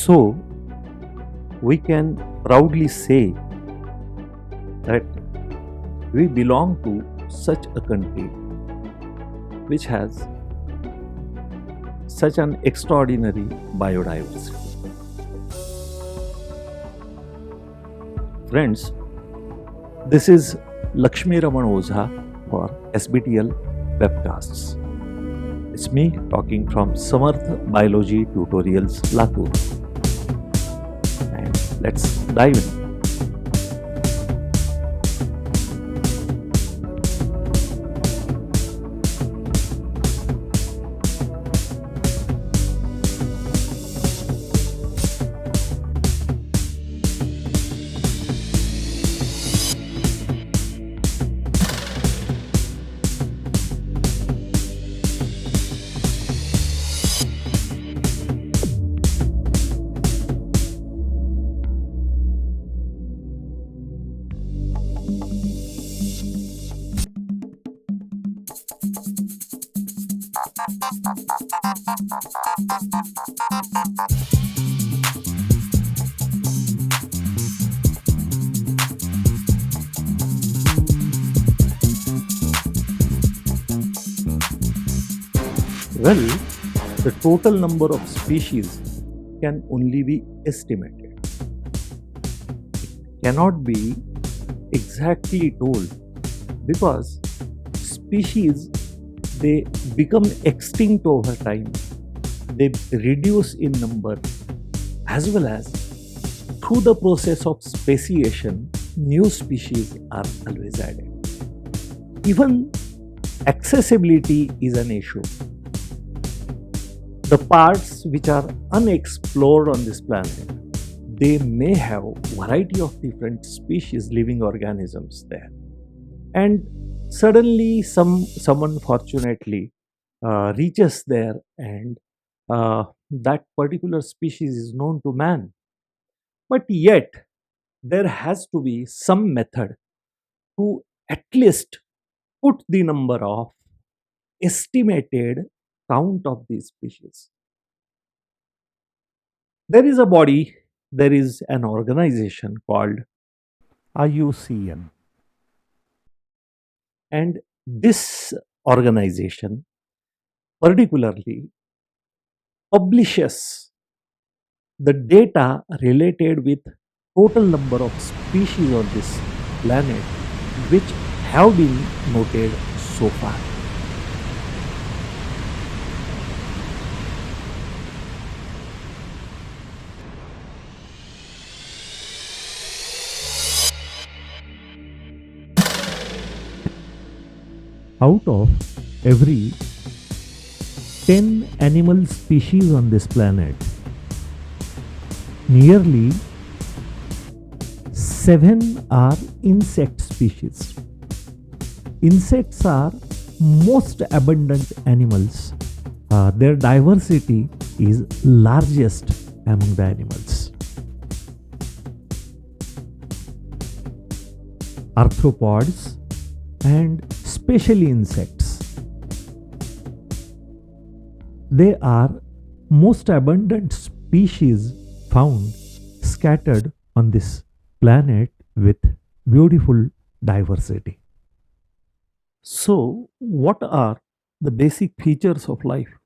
So, we can proudly say that we belong to such a country which has such an extraordinary biodiversity. Friends, this is Lakshmi Raman Ojha for SBTL webcasts. It's me talking from SAMARTH Biology Tutorials LATUR. And let's dive in. Well, the total number of species can only be estimated. It cannot be exactly told because species, they become extinct over time, they reduce in number, as well as through the process of speciation, new species are always added. Even accessibility is an issue. The parts which are unexplored on this planet, they may have variety of different species, living organisms there, and suddenly someone fortunately reaches there, and that particular species is known to man. But yet there has to be some method to at least put the number of estimated count of these species. There is a body, there is an organization called IUCN, and this organization particularly publishes the data related with total number of species on this planet which have been noted so far. Out of every 10 animal species on this planet, nearly 7 are insect species. Insects are most abundant animals. Their diversity is largest among the animals. Arthropods and especially insects, they are most abundant species found scattered on this planet with beautiful diversity. So, what are the basic features of life?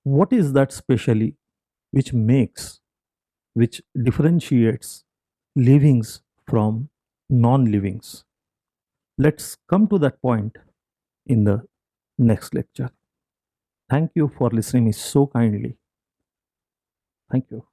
What is that specially which differentiates livings from non-livings? Let's come to that point in the next lecture. Thank you for listening me so kindly. Thank you.